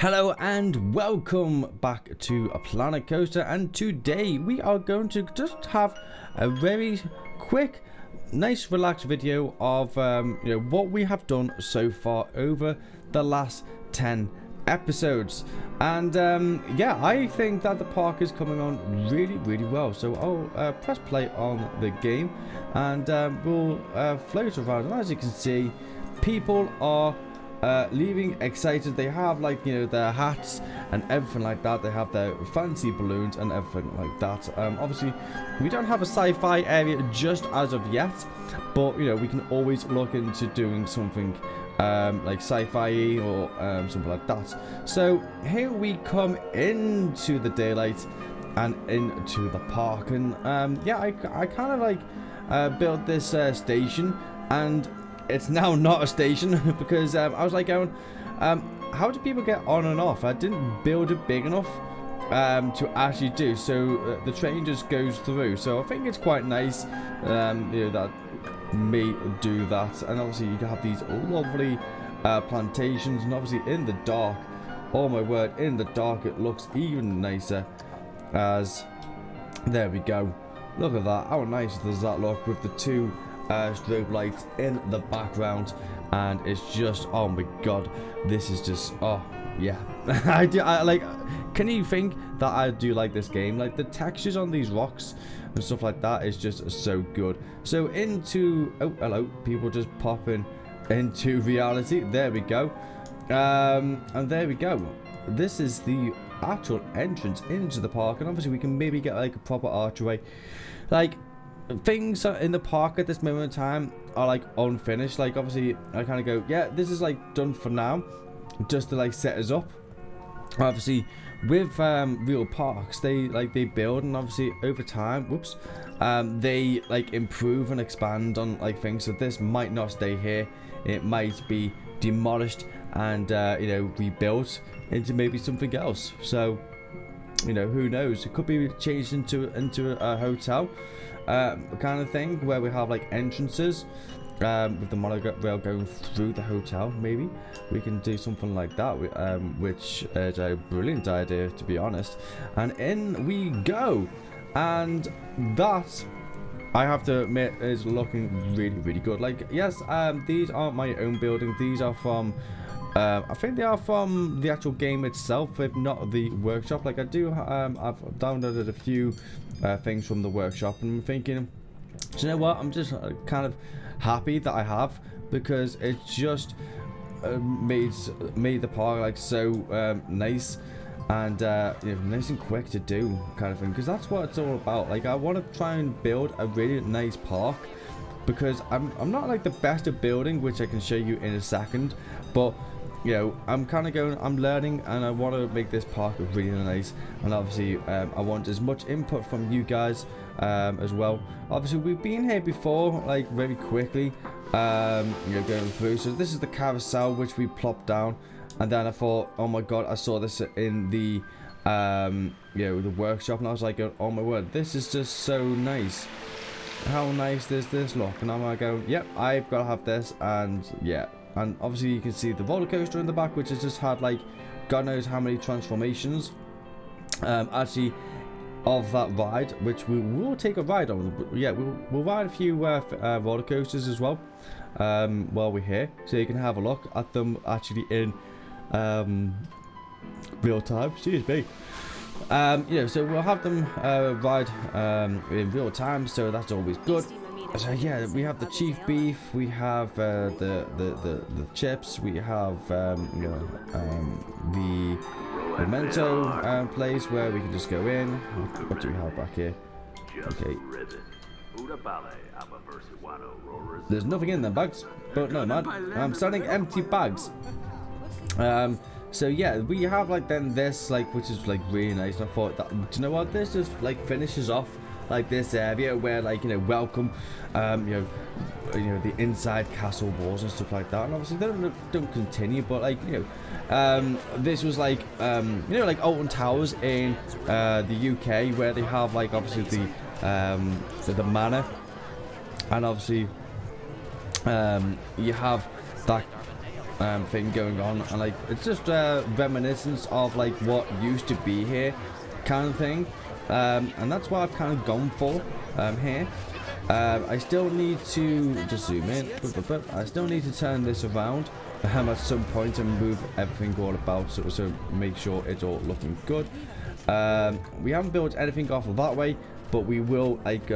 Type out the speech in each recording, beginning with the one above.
Hello and welcome back to a Planet Coaster, and today we are going to just have a very quick, nice relaxed video of what we have done so far over the last 10 episodes. And yeah, I think that the park is coming on really well, so I'll press play on the game and we'll float around, and as you can see, people are leaving excited. They have their hats and everything like that. They have their fancy balloons and everything like that. Obviously we don't have a sci-fi area just as of yet, but we can always look into doing something like sci-fi or something like that. So here we come into the daylight and into the park, and yeah, I kind of built this station, and it's now not a station because I was like going, how do people get on and off? I didn't build it big enough to actually do so. The train just goes through, so I think it's quite nice that may do that. And obviously you can have these lovely plantations, and obviously in the dark, oh my word, in the dark it looks even nicer. As there we go, look at that, how nice does that look with the two strobe lights in the background, and it's just, oh my god, this is just, oh yeah. I like, can you think that I do like this game? Like the textures on these rocks and stuff like that is just so good. So into, oh hello, people just popping into reality. There we go. And there we go, this is the actual entrance into the park, and obviously we can maybe get like a proper archway. Like, things in the park at this moment in time are like unfinished. Like obviously I kind of go, yeah, this is like done for now, just to like set us up. Obviously with real parks, they build, and obviously over time, whoops, they like improve and expand on like things. So this might not stay here, it might be demolished and rebuilt into maybe something else. So who knows, it could be changed into a hotel kind of thing, where we have like entrances with the monorail going through the hotel. Maybe we can do something like that, which is a brilliant idea, to be honest. And in we go, and that, I have to admit, is looking really good. Like, yes, these aren't my own building, these are from I think they are from the actual game itself, if not the workshop. Like I do, I've downloaded a few things from the workshop, and I'm thinking, do you know what, I'm just kind of happy that I have, because it's just made the park like so nice and nice and quick to do kind of thing, because that's what it's all about. Like I want to try and build a really nice park, because I'm not like the best at building, which I can show you in a second, but I'm kind of going, I'm learning, and I want to make this park really nice. And obviously I want as much input from you guys as well. Obviously we've been here before, like very quickly going through. So this is the carousel which we plopped down, and then I thought, oh my god, I saw this in the the workshop, and I was like, oh my word, this is just so nice. How nice does this look? And I'm like going, yep, I've got to have this. And yeah, and obviously you can see the roller coaster in the back, which has just had like god knows how many transformations actually of that ride, which we will take a ride on. Yeah, we'll ride a few roller coasters as well while we're here, so you can have a look at them actually in real time. Excuse me. So we'll have them ride in real time, so that's always good. So yeah, we have the chief beef, we have the chips, we have the memento place where we can just go in. What do we have back here? Okay. There's nothing in the bags, but no man, I'm selling empty bags. So yeah, we have like then this, like, which is like really nice. And I thought that, do you know what, this just like finishes off like this area where like welcome the inside castle walls and stuff like that. And obviously they don't continue, but like this was like like Alton Towers in the UK, where they have like obviously the manor, and obviously you have that thing going on, and like it's just reminiscence of like what used to be here kind of thing, and that's what I've kind of gone for here. I still need to just zoom in, I still need to turn this around at some point and move everything all about, so make sure it's all looking good. We haven't built anything off of that way, but we will like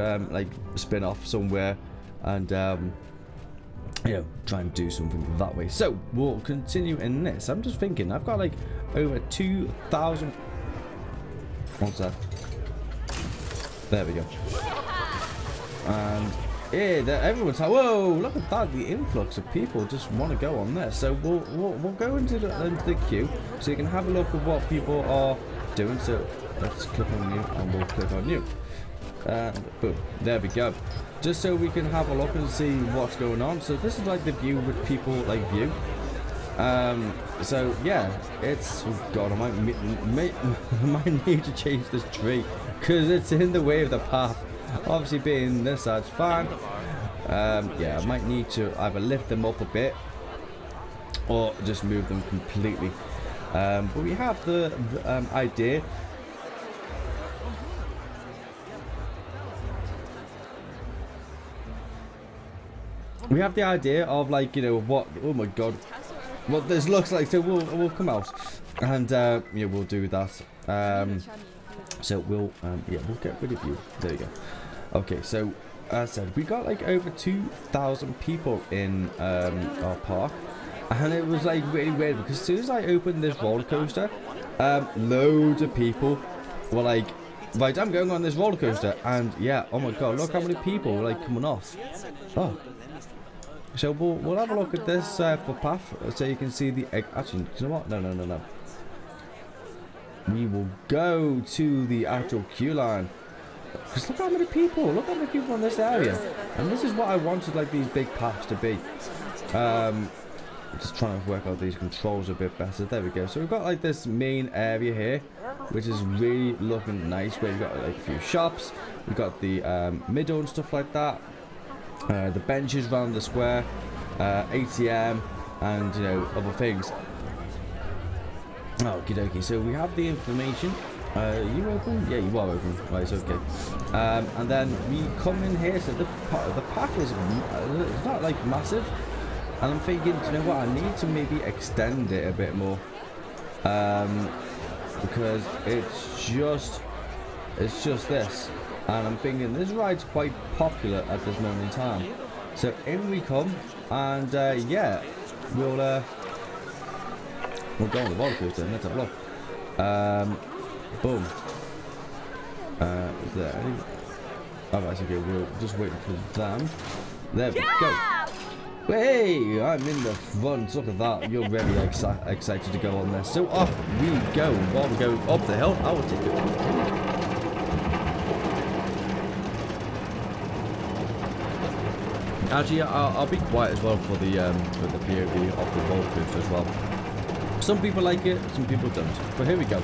spin off somewhere and you know, try and do something that way. So we'll continue in this. I'm just thinking, I've got like over 2,000. What's that? There we go. And yeah, everyone's like, whoa, look at that! The influx of people just want to go on this. So we'll go into the queue so you can have a look at what people are doing. So let's click on new, and we'll click on new. And boom, there we go. Just so we can have a look and see what's going on. So this is like the view with people like view. So yeah, it's, oh god, I might need to change this tree because it's in the way of the path. Obviously being this side's fine. Yeah, I might need to either lift them up a bit or just move them completely. But we have the idea. We have the idea of like, you know, what, oh my god, what this looks like. So we'll come out and yeah, we'll do that. So we'll yeah, we'll get rid of you. There you go. Okay, so as I said, we got like over 2,000 people in our park, and it was like really weird because as soon as I opened this roller coaster, loads of people were like, right, I'm going on this roller coaster, and yeah, oh my god, look how many people were like coming off. Oh. So we'll have a look at this footpath so you can see the egg. Actually, you know what? No. We will go to the actual queue line. Because look how many people. Look how many people in this area. And this is what I wanted like these big paths to be. Just trying to work out these controls a bit better. There we go. So we've got like this main area here, which is really looking nice. Where we've got like a few shops. We've got the middle and stuff like that. The benches around the square, ATM, and you know, other things. Okie dokie. So we have the information. You open? Yeah, you are open. Right, it's okay. And then we come in here. So the path is it's not like massive. And I'm thinking, you know what? I need to maybe extend it a bit more. Because it's just this. And I'm thinking this ride's quite popular at this moment in time. So in we come, and yeah, we'll go on the roller coaster and let's have a look. Boom. Is there any? Alright, okay, we're just waiting for them. There we go. Hey, I'm in the front. Look at that. You're very excited to go on this. So off we go. While we're going up the hill, I will take it. Actually, I'll be quiet as well for the POV of the roller coaster as well. Some people like it, some people don't. But here we go.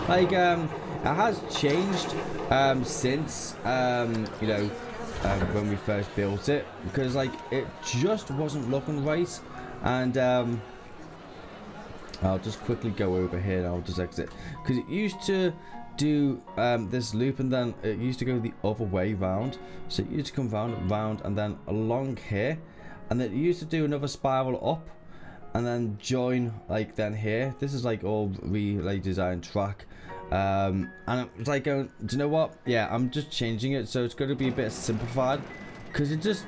Like, it has changed since, you know, when we first built it, because like it just wasn't looking right. And I'll just quickly go over here and I'll just exit, because it used to do this loop, and then it used to go the other way round. So it used to come round and then along here, and then it used to do another spiral up and then join like then here. This is like all redesigned track. And it's like going, do you know what? Yeah, I'm just changing it so it's going to be a bit simplified, because it just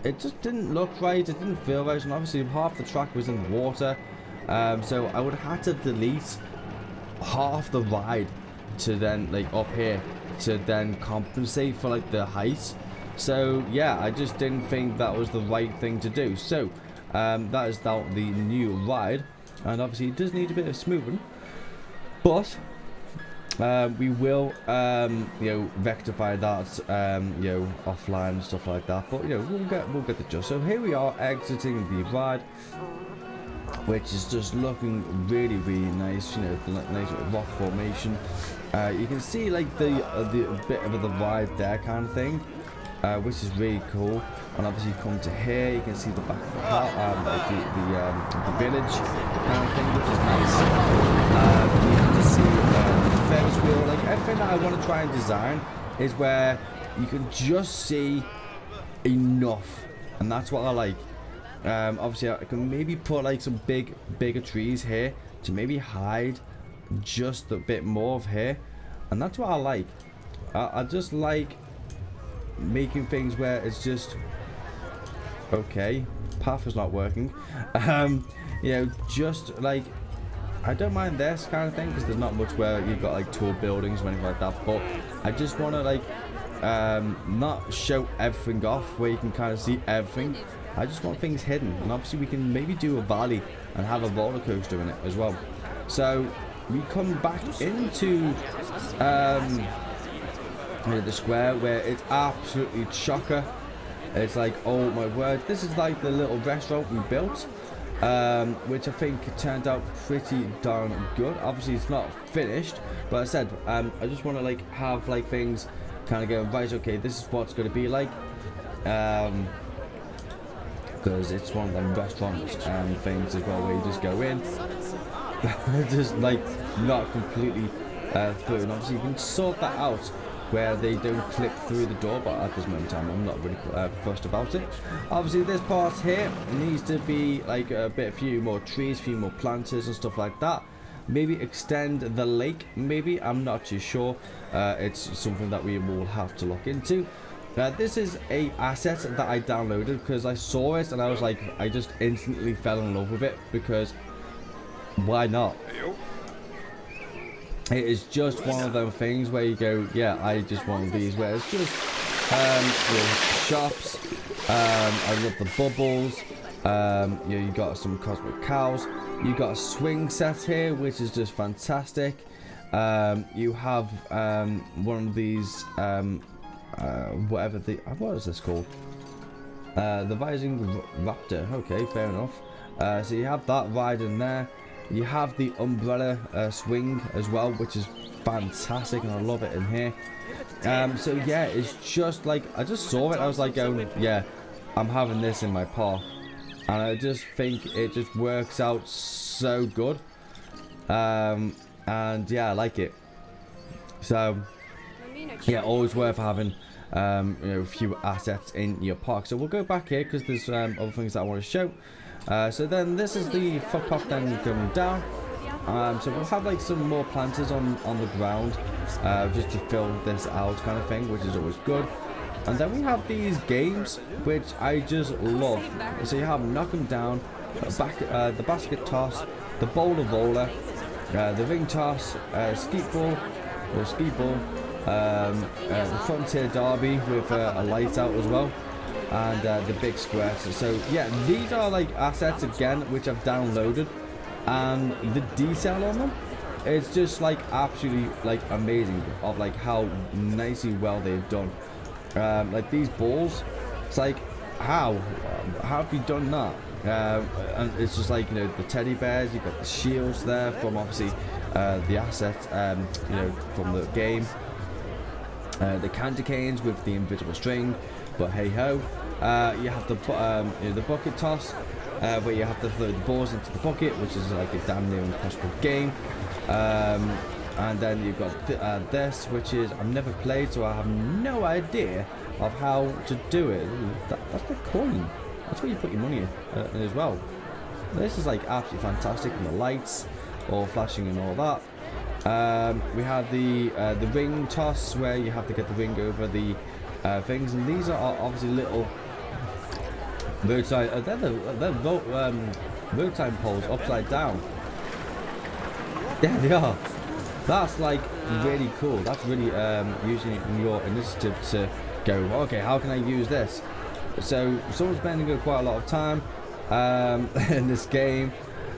didn't look right. It didn't feel right, and obviously half the track was in the water. So I would have to delete half the ride to then like up here to then compensate for like the height. So yeah, I just didn't think that was the right thing to do. So that is now the new ride, and obviously it does need a bit of smoothing, but we will you know, rectify that you know, offline and stuff like that. But you know, we'll get the gist. So here we are exiting the ride, which is just looking really nice. You know, the nice rock formation. You can see like the bit of the ride there kind of thing, which is really cool. And obviously you come to here, you can see the back of the car, like the village kind of thing, which is nice. You can just see the Ferris wheel. Like everything that I want to try and design is where you can just see enough, and that's what I like. Obviously I can maybe put like some bigger trees here to maybe hide just a bit more of here, and that's what I like. I just like making things where it's just okay. Path is not working. You know, just like I don't mind this kind of thing because there's not much where you've got like tall buildings or anything like that, but I just want to like not show everything off where you can kind of see everything. I just want things hidden, and obviously we can maybe do a valley and have a roller coaster in it as well. So we come back into you know, the square where it's absolutely chocker. It's like, oh my word, this is like the little restaurant we built, which I think turned out pretty darn good. Obviously it's not finished, but I said I just want to like have like things kind of going right. Okay, this is what's going to be like, because it's one of them restaurants and things as well where you just go in just like not completely through, and obviously you can sort that out where they don't clip through the door, but at this moment in time I'm not really fussed about it. Obviously this part here needs to be like a few more trees, few more planters and stuff like that. Maybe extend the lake, maybe, I'm not too sure. It's something that we will have to look into. This is a asset that I downloaded because I saw it and I was like, I just instantly fell in love with it, because why not? It is just one of those things where you go, yeah, I just want these, where it's just shops. I love the bubbles. You know, you got some cosmic cows. You got a swing set here, which is just fantastic. You have one of these whatever the what is this called? The Rising Raptor. Okay, fair enough. So you have that ride in there. You have the umbrella swing as well, which is fantastic, and I love it in here. So yeah, it's just like, I just saw it, I was like, yeah, I'm having this in my park, and I just think it just works out so good. And yeah, I like it. So yeah, always worth having you know, a few assets in your park. So we'll go back here because there's other things that I want to show. So then this is the footpath then going down. So we'll have like some more planters on the ground just to fill this out kind of thing, which is always good. And then we have these games which I just love. So you have knock 'em down, the basket toss, the boulder roller, the ring toss, skeet ball, the frontier derby with a light out as well, and the big square. So yeah, these are like assets again which I've downloaded, and the detail on them, it's just like absolutely like amazing of like how nicely well they've done. Like these balls, it's like how have you done that? And it's just like, you know, the teddy bears, you've got the shields there from obviously the asset, you know, from the game. The candy canes with the invisible string, but hey ho. You have the you know, the bucket toss, where you have to throw the balls into the bucket, which is like a damn near impossible game. And then you've got this, which is I've never played, so I have no idea of how to do it. Ooh, that's the coin. That's where you put your money in as well. This is like absolutely fantastic, and the lights all flashing and all that. We have the ring toss, where you have to get the ring over the things, and these are obviously little roadside. They're road sign poles upside down. There they are. That's like really cool. That's really using your initiative to go, okay, how can I use this? So someone's spending quite a lot of time in this game.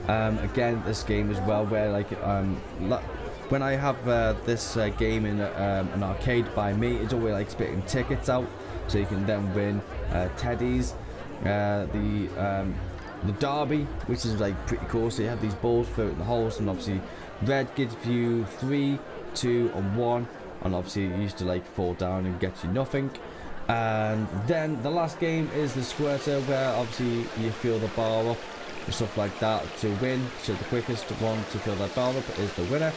Again, this game as well, where like when I have this game in an arcade by me, it's always like spitting tickets out, so you can then win teddies, the derby, which is like pretty cool. So you have these balls floating the holes, and obviously red gives you 3, 2 and 1, and obviously you used to like fall down and get you nothing. And then the last game is the squirter, where obviously you fill the bar up and stuff like that to win. So the quickest one to fill that bar up is the winner,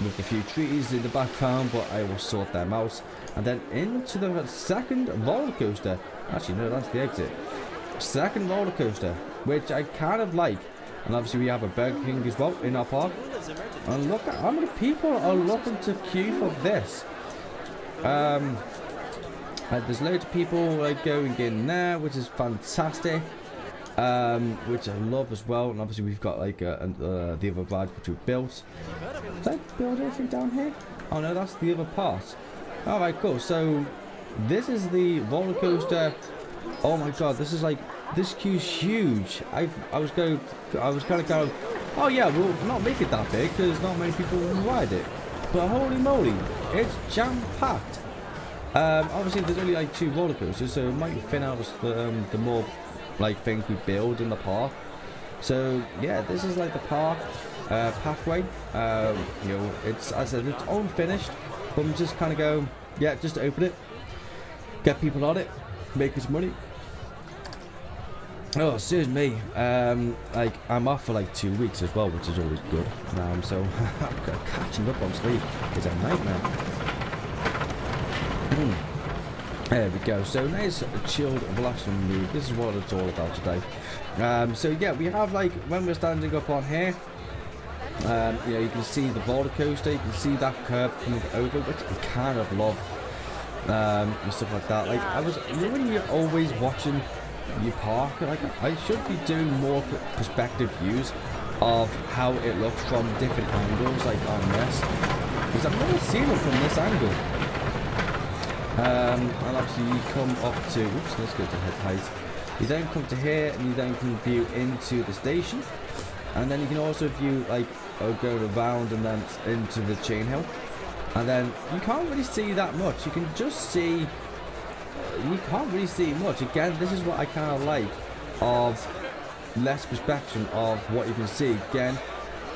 with a few trees in the background, but I will sort them out. And then into the second roller coaster. Actually no, that's the exit. Second roller coaster, which I kind of like. And obviously we have a Burger King as well in our park. And look at how many people are looking to queue for this. There's loads of people like going in there, which is fantastic, which I love as well. And obviously we've got like the other ride which we built. Did I build everything down here? Oh no, that's the other part. Alright, cool. So this is the roller coaster. Oh my god, this is like, this queue's huge. I was kind of going, oh yeah, we'll not make it that big because not many people will ride it. But holy moly, it's jam-packed. Obviously there's only like 2 roller coasters, so it might thin out the more like things we build in the park. So yeah, this is like the park pathway. You know, it's, as I said, it's unfinished, but I'm just kind of go, yeah, just open it, get people on it, make us money. Oh, excuse me. Like I'm off for like 2 weeks as well, which is always good. So catching up on sleep is a nightmare. There we go. So nice, chilled, relaxing mood. This is what it's all about today. So yeah, we have like when we're standing up on here. You know, you can see the roller coaster. You can see that curve coming over, which I kind of love. And stuff like that. Like I was, you know, when you're always watching your park, like I should be doing more perspective views of how it looks from different angles, like on this, because I've never seen it from this angle. And obviously you come up to, oops, let's go to head height. You then come to here, and you then can view into the station, and then you can also view like go around and then into the chain hill. And then you can't really see that much. You can just see, you can't really see much. Again, this is what I kind of like of less perspective of what you can see. Again,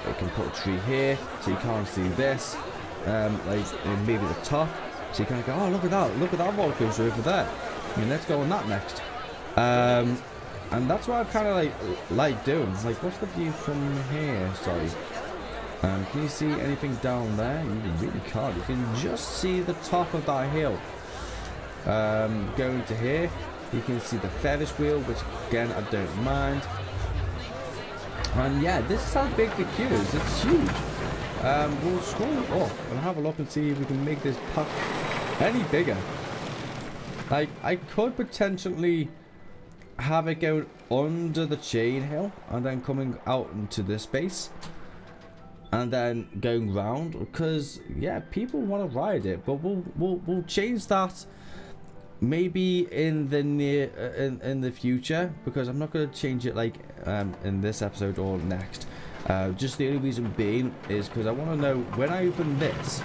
you can put a tree here, so you can't see this. Like maybe the top, so you kind of go, oh, look at that roller coaster over there. I mean, let's go on that next. And that's what I kind of like doing. Like, what's the view from here? Sorry. Can you see anything down there? You really can't. You can just see the top of that hill. Going to here, you can see the Ferris wheel, which again I don't mind. And yeah, this is how big the queue is. It's huge. We'll scroll up and have a look and see if we can make this path any bigger. Like I could potentially have it go under the chain hill and then coming out into this space. And then going round, because yeah, people want to ride it, but we'll change that maybe in the near in the future, because I'm not going to change it like in this episode or next. Just the only reason being is because I want to know, when I open this,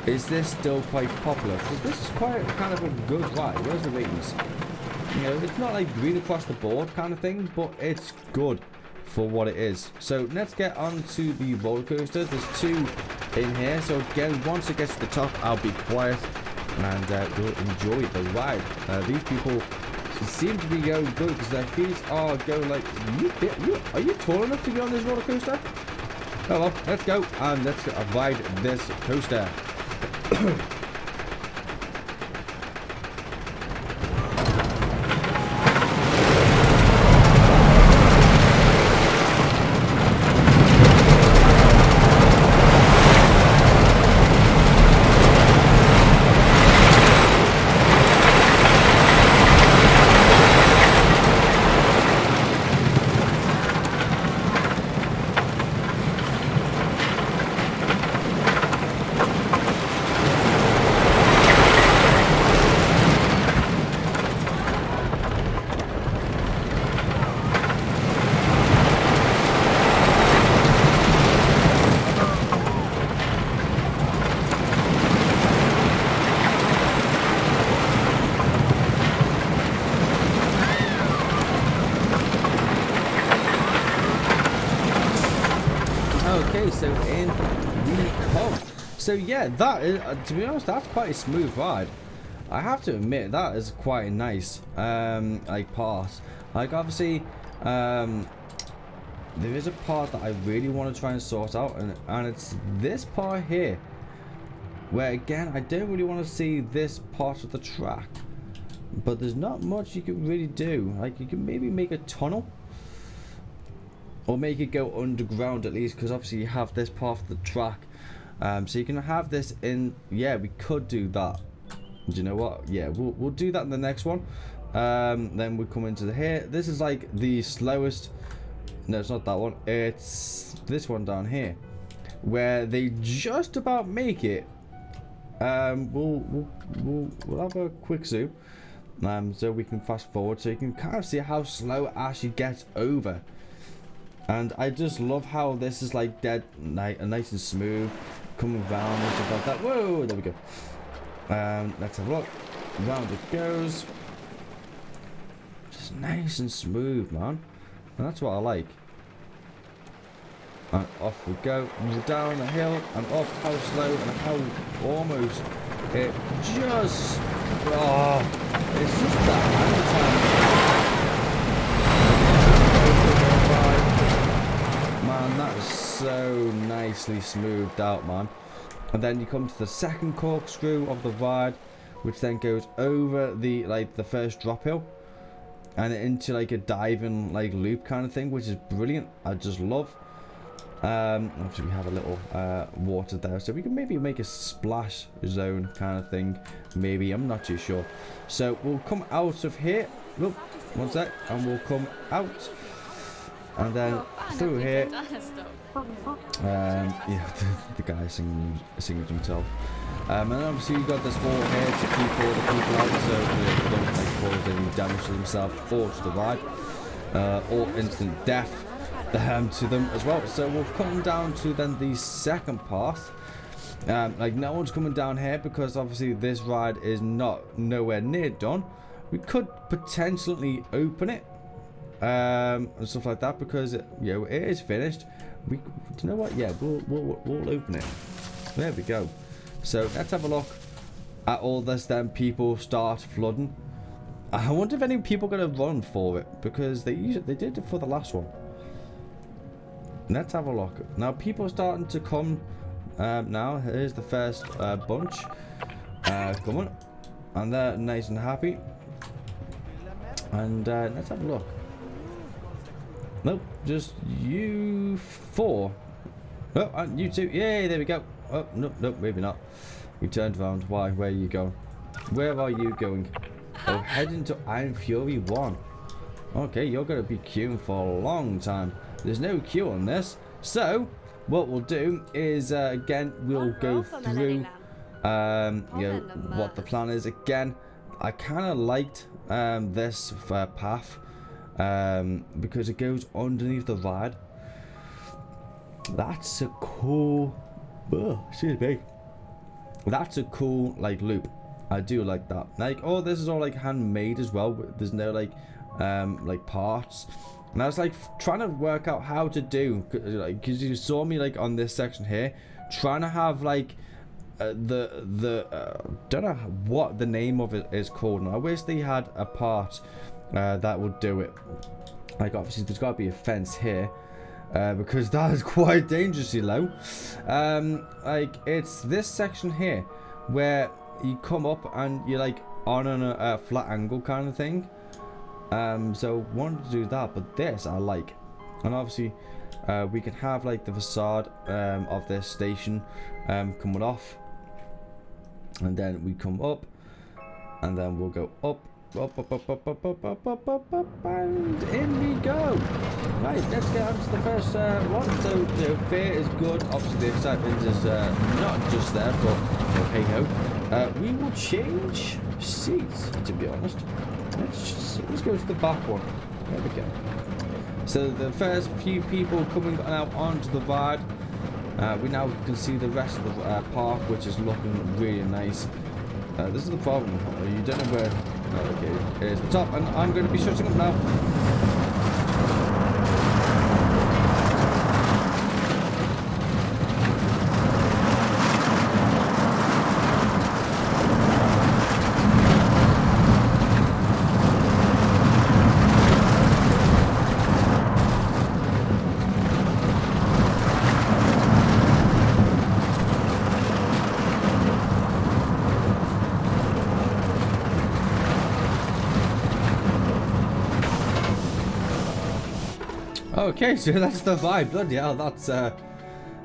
is this still quite popular? Because this is quite kind of a good ride. Where's the ratings? You know, it's not like green across the board kind of thing, but it's good for what it is. So let's get on to the roller coaster. There's 2 in here, so again, once it gets to the top, I'll be quiet and we'll enjoy the ride. These people seem to be going good because their feet are going like, are you tall enough to get on this roller coaster? Oh well, let's go and let's ride this coaster. So yeah, that is, to be honest, that's quite a smooth ride. I have to admit, that is quite a nice, like, pass. Like, obviously, there is a part that I really want to try and sort out, and it's this part here, where again, I don't really want to see this part of the track, but there's not much you can really do. Like, you can maybe make a tunnel, or make it go underground at least, because obviously you have this part of the track, so you can have this in. Yeah, we could do that. Do you know what? Yeah, we'll do that in the next one. Then we come into the here. This is like the slowest. No, it's not that one. It's this one down here, where they just about make it. We'll have a quick zoom, so we can fast forward, so you can kind of see how slow it actually gets over. And I just love how this is like dead nice and smooth, coming round and stuff like that. Whoa, there we go. Let's have a look. Round it goes. Just nice and smooth, man. And that's what I like. And off we go. Down the hill and up. How slow and how almost it just. Oh, it's just that time. Man, that is so nicely smoothed out, man. And then you come to the second corkscrew of the ride, which then goes over the first drop hill and into like a diving like loop kind of thing, which is brilliant. I just love. Obviously we have a little water there, so we can maybe make a splash zone kind of thing. Maybe, I'm not too sure. So we'll come out of here. Look, one sec, and we'll come out, and then through here. Yeah, the guy singing to himself. And obviously you've got this wall here to keep all the people out, so they don't like cause any damage to themselves or to the ride, or instant death to them as well. So we'll come down to then the second path. Like, no one's coming down here because obviously this ride is nowhere near done. We could potentially open it and stuff like that, because it is finished. Do you know what? Yeah, we'll open it. There we go. So let's have a look at all this. Then people start flooding. I wonder if any people are gonna run for it, because they did it for the last one. Let's have a look. Now people are starting to come. Now here's the first bunch coming, and they're nice and happy. And let's have a look. Nope, just you four. Oh, and you two. Yay, there we go. Oh, no, maybe not. You turned around. Why? Where are you going? Where are you going? Oh, heading to Iron Fury 1. Okay, you're going to be queuing for a long time. There's no queue on this. So, what we'll do is, again, we'll go through, what the plan is. Again, I kind of liked this path. Because it goes underneath the ride. That's a cool. Oh, excuse me. That's a cool like loop. I do like that. Like, oh, this is all like handmade as well. There's no like parts. And I was like trying to work out how to do, because you saw me like on this section here, trying to have like don't know what the name of it is called. And I wish they had a part that would do it. Like, obviously there's got to be a fence here, because that is quite dangerously low. Like, it's this section here where you come up and you're like on a flat angle kind of thing. So wanted to do that, but this I like. And obviously we can have like the facade of this station coming off, and then we come up, and then we'll go up, and in we go. Right, let's get on to the first one. So the fear is good. Obviously the excitement is not just there, but hey ho. We will change seats, to be honest. Let's go to the back one. There we go. So the first few people coming out onto the ride, we now can see the rest of the park, which is looking really nice. This is the problem. You don't know where. Oh, okay, here's the top, and I'm going to be shutting up now. Okay, so that's the vibe. Bloody hell, that's that.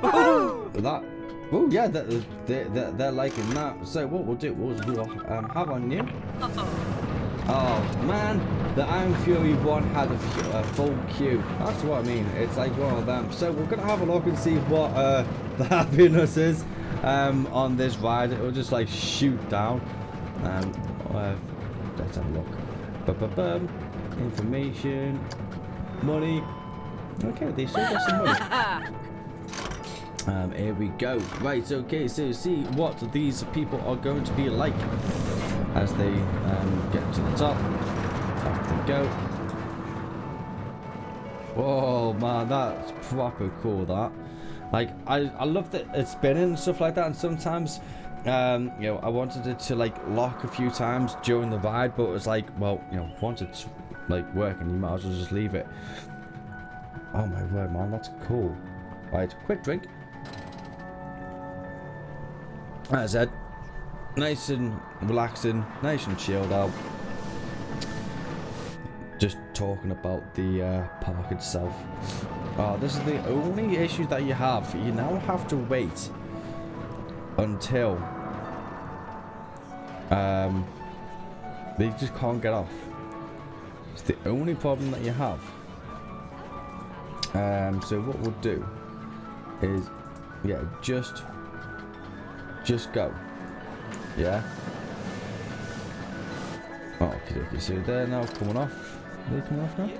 Oh yeah, they're liking that. So what we'll do is we'll have on you. Oh man, the Iron Fury one had a full queue. That's what I mean. It's like one of them. So we're gonna have a look and see what the happiness is on this ride. It will just like shoot down. Let's have a look. Information, money. Okay, they still got some money. Here we go. Right, okay, so see what these people are going to be like as they get to the top. Off they go. Whoa, man, that's proper cool, that. Like, I love that it's spinning and stuff like that, and sometimes, you know, I wanted it to, like, lock a few times during the ride, but it was like, well, you know, once it's, like, working, you might as well just leave it. Oh, my word, man, that's cool. Right, quick drink. As I said, nice and relaxing, nice and chilled out. Just talking about the park itself. Oh, this is the only issue that you have. You now have to wait until they just can't get off. It's the only problem that you have. So what we'll do is, yeah, just go. Yeah. Oh, okay. So they're now coming off. Are they coming off now?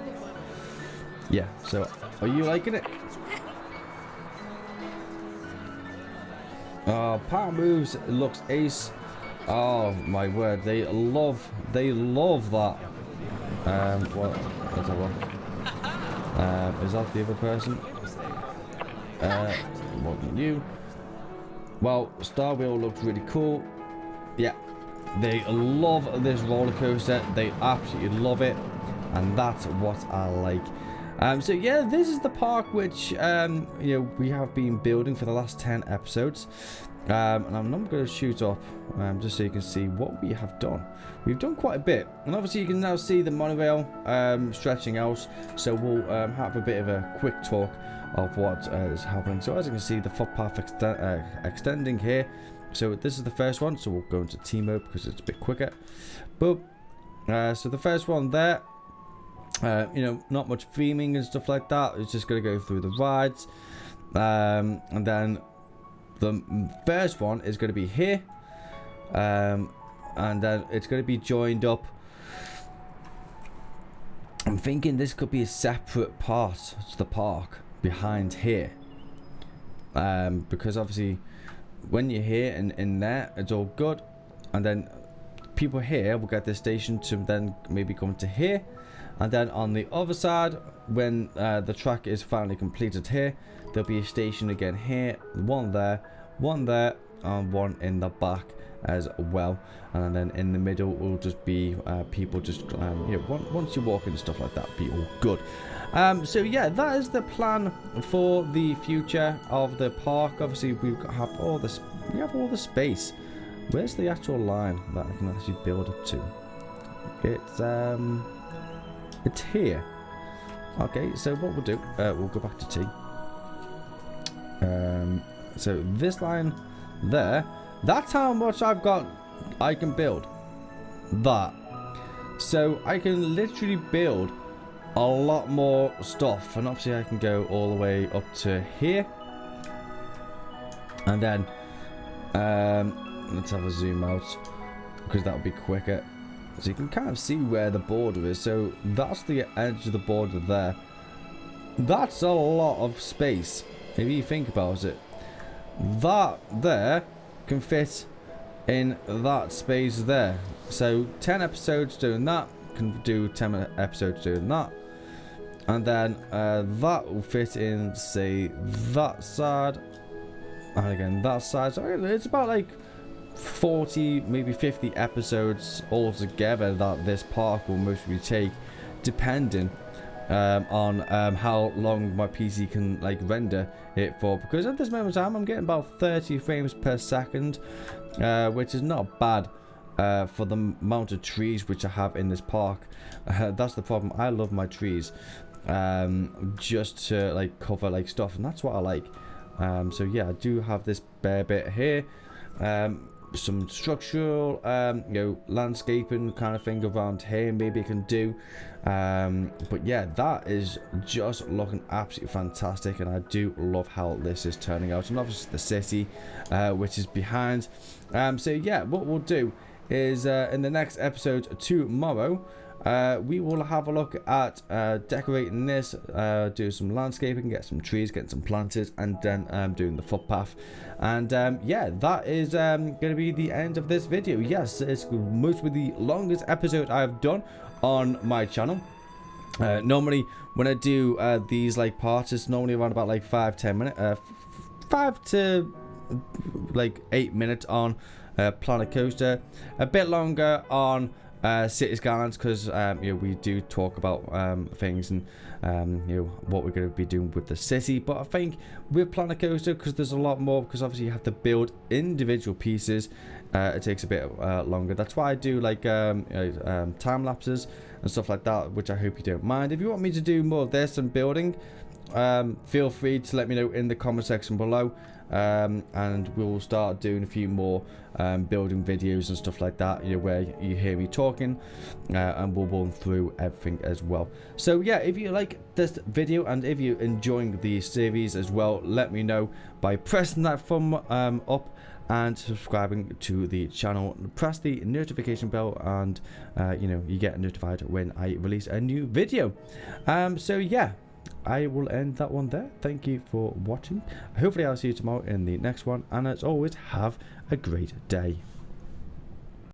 Yeah. So, are you liking it? Power moves. It looks ace. Oh my word! They love that. What? Let's have a look. Is that the other person? More than you. Well, Star Wheel looks really cool. Yeah, they love this roller coaster. They absolutely love it, and that's what I like. So yeah, this is the park which you know, we have been building for the last 10 episodes. And I'm not going to shoot up just so you can see what we have done. We've done quite a bit, and obviously you can now see the monorail stretching out. So we'll have a bit of a quick talk of what is happening. So as you can see, the footpath extending here. So this is the first one, so we'll go into team mode because it's a bit quicker. But so the first one there, you know, not much theming and stuff like that. It's just going to go through the rides, and then the first one is going to be here, and then it's going to be joined up. I'm thinking this could be a separate part to the park behind here, because obviously when you're here and in there, it's all good, and then people here will get this station to then maybe come to here, and then on the other side, when the track is finally completed here, there'll be a station again here, one there, and one in the back as well, and then in the middle will just be people just you know, once you walk in and stuff like that, be all good. So yeah, that is the plan for the future of the park. Obviously we have all this, we have all the space. Where's the actual line that I can actually build it to? It's here. Okay, so what we'll do, we'll go back to T. So this line there, that's how much I've got. I can build that, so I can literally build a lot more stuff, and obviously I can go all the way up to here, and then let's have a zoom out because that'll be quicker, so you can kind of see where the border is. So that's the edge of the border there. That's a lot of space if you think about it. That there can fit in that space there. So 10 episodes doing that can do 10 episodes doing that, and then that will fit in, say, that side, and again that side. So it's about like 40, maybe 50 episodes altogether that this park will mostly take, depending on how long my PC can like render it for, because at this moment in time I'm getting about 30 frames per second, which is not bad for the amount of trees which I have in this park. That's the problem. I love my trees, just to like cover like stuff, and that's what I like. So yeah, I do have this bare bit here, some structural landscaping kind of thing around here maybe I can do, but yeah, that is just looking absolutely fantastic, and I do love how this is turning out, and obviously the city which is behind. So yeah, what we'll do is in the next episode tomorrow, we will have a look at decorating this, do some landscaping, get some trees, getting some planted, and then doing the footpath. And yeah, that is going to be the end of this video. Yes, it's mostly the longest episode I've done on my channel. Normally when I do these like parts, it's normally around about like 5-10 minutes, 5 to like 8 minutes on Planet Coaster, a bit longer on City Skylines, because we do talk about things and what we're going to be doing with the city. But I think with Planet Coaster, because there's a lot more, because obviously you have to build individual pieces, it takes a bit longer. That's why I do like time lapses and stuff like that, which I hope you don't mind. If you want me to do more of this and building, feel free to let me know in the comment section below, and we'll start doing a few more building videos and stuff like that, where you hear me talking, and we'll run through everything as well. So yeah, if you like this video and if you're enjoying the series as well, let me know by pressing that thumb up and subscribing to the channel. Press the notification bell, and you get notified when I release a new video. So yeah, I will end that one there. Thank you for watching. Hopefully I'll see you tomorrow in the next one, and as always, have a great day.